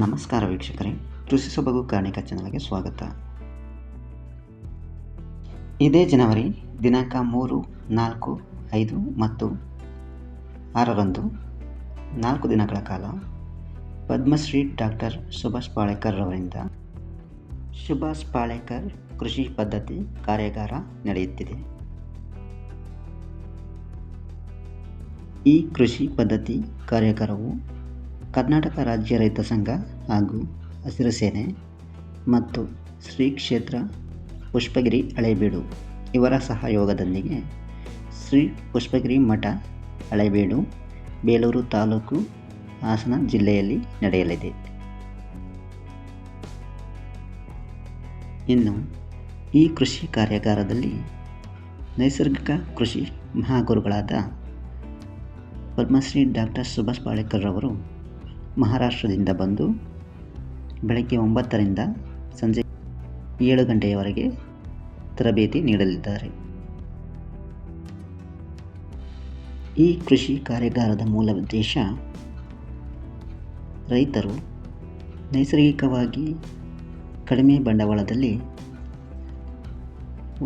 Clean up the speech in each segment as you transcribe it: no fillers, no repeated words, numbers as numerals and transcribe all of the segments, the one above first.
ನಮಸ್ಕಾರ ವೀಕ್ಷಕರೇ, ಕೃಷಿ ಸೊಬಗು ಕಾರ್ಣಿಕ ಚಾನಲ್ಗೆ ಸ್ವಾಗತ. ಇದೇ ಜನವರಿ ದಿನಾಂಕ 3, 4, 5 ಮತ್ತು 6ರಂದು 4 ದಿನಗಳ ಕಾಲ ಪದ್ಮಶ್ರೀ ಡಾಕ್ಟರ್ ಸುಭಾಷ್ ಪಾಳೇಕರ್ ಅವರಿಂದ ಸುಭಾಷ್ ಪಾಳೇಕರ್ ಕೃಷಿ ಪದ್ಧತಿ ಕಾರ್ಯಾಗಾರ ನಡೆಯುತ್ತಿದೆ. ಈ ಕೃಷಿ ಪದ್ಧತಿ ಕಾರ್ಯಾಗಾರವು ಕರ್ನಾಟಕ ರಾಜ್ಯ ರೈತ ಸಂಘ ಹಾಗೂ ಹಸಿರು ಸೇನೆ ಮತ್ತು ಶ್ರೀ ಕ್ಷೇತ್ರ ಪುಷ್ಪಗಿರಿ ಹಳೇಬೀಡು ಇವರ ಸಹಯೋಗದೊಂದಿಗೆ ಶ್ರೀ ಪುಷ್ಪಗಿರಿ ಮಠ ಹಳೇಬೀಡು ಬೇಲೂರು ತಾಲೂಕು ಹಾಸನ ಜಿಲ್ಲೆಯಲ್ಲಿ ನಡೆಯಲಿದೆ. ಇನ್ನು ಈ ಕೃಷಿ ಕಾರ್ಯಾಗಾರದಲ್ಲಿ ನೈಸರ್ಗಿಕ ಕೃಷಿ ಮಹಾಗುರುಗಳಾದ ಪದ್ಮಶ್ರೀ ಡಾಕ್ಟರ್ ಸುಭಾಷ್ ಪಾಳೇಕರ್ ಅವರು ಮಹಾರಾಷ್ಟ್ರದಿಂದ ಬಂದು ಬೆಳಗ್ಗೆ 9ರಿಂದ ಸಂಜೆ 7 ಗಂಟೆಯವರೆಗೆ ತರಬೇತಿ ನೀಡಲಿದ್ದಾರೆ. ಈ ಕೃಷಿ ಕಾರ್ಯಾಗಾರದ ಮೂಲ ಉದ್ದೇಶ ರೈತರು ನೈಸರ್ಗಿಕವಾಗಿ ಕಡಿಮೆ ಬಂಡವಾಳದಲ್ಲಿ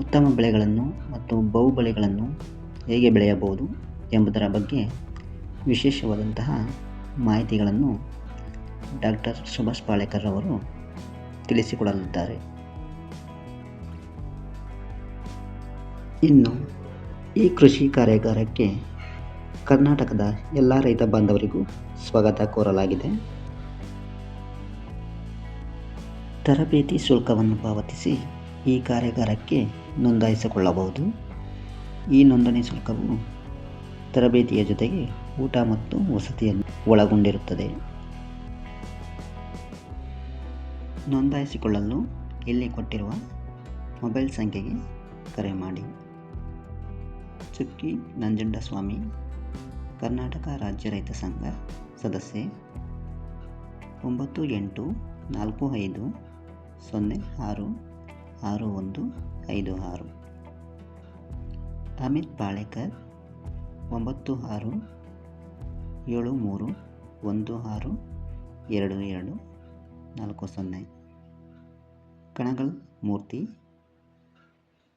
ಉತ್ತಮ ಬೆಳೆಗಳನ್ನು ಮತ್ತು ಬಹು ಬೆಳೆಗಳನ್ನು ಹೇಗೆ ಬೆಳೆಯಬಹುದು ಎಂಬುದರ ಬಗ್ಗೆ ವಿಶೇಷವಾದಂತಹ ಮಾಹಿತಿಗಳನ್ನು ಡಾಕ್ಟರ್ ಸುಭಾಷ್ ಪಾಳೇಕರ್ ಅವರು ತಿಳಿಸಿಕೊಡಲಿದ್ದಾರೆ. ಇನ್ನು ಈ ಕೃಷಿ ಕಾರ್ಯಾಗಾರಕ್ಕೆ ಕರ್ನಾಟಕದ ಎಲ್ಲ ರೈತ ಬಾಂಧವರಿಗೂ ಸ್ವಾಗತ ಕೋರಲಾಗಿದೆ. ತರಬೇತಿ ಶುಲ್ಕವನ್ನು ಪಾವತಿಸಿ ಈ ಕಾರ್ಯಾಗಾರಕ್ಕೆ ನೋಂದಾಯಿಸಿಕೊಳ್ಳಬಹುದು. ಈ ನೋಂದಣಿ ಶುಲ್ಕವು ತರಬೇತಿಯ ಜೊತೆಗೆ ಊಟ ಮತ್ತು ವಸತಿಯನ್ನು ಒಳಗೊಂಡಿರುತ್ತದೆ. ನೋಂದಾಯಿಸಿಕೊಳ್ಳಲು ಇಲ್ಲಿ ಕೊಟ್ಟಿರುವ ಮೊಬೈಲ್ ಸಂಖ್ಯೆಗೆ ಕರೆ ಮಾಡಿ. ಚುಕ್ಕಿ ನಂಜುಂಡಸ್ವಾಮಿ, ಕರ್ನಾಟಕ ರಾಜ್ಯ ರೈತ ಸಂಘ ಸದಸ್ಯೆ, 9845066156. ಅಮಿತ್ ಪಾಳೇಕರ್ 9673162240. ಕಣಗಲ್ ಮೂರ್ತಿ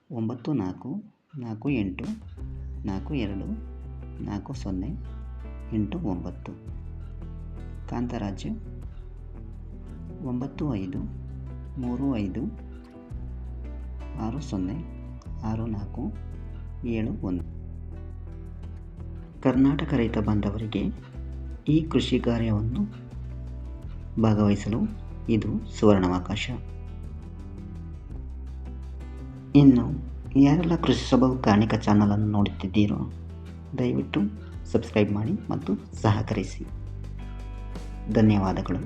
9448424089. ಕಾಂತರಾಜು 9535606471. ಕರ್ನಾಟಕ ರೈತ ಬಾಂಧವರಿಗೆ ಈ ಕೃಷಿ ಕಾರ್ಯವನ್ನು ಭಾಗವಹಿಸಲು ಇದು ಸುವರ್ಣಾವಕಾಶ. ಇನ್ನು ಯಾರೆಲ್ಲ ಕೃಷಿ ಸೊಬಗು ಕಾರ್ಣಿಕ ಚಾನಲನ್ನು ನೋಡುತ್ತಿದ್ದೀರೋ ದಯವಿಟ್ಟು ಸಬ್ಸ್ಕ್ರೈಬ್ ಮಾಡಿ ಮತ್ತು ಸಹಕರಿಸಿ. ಧನ್ಯವಾದಗಳು.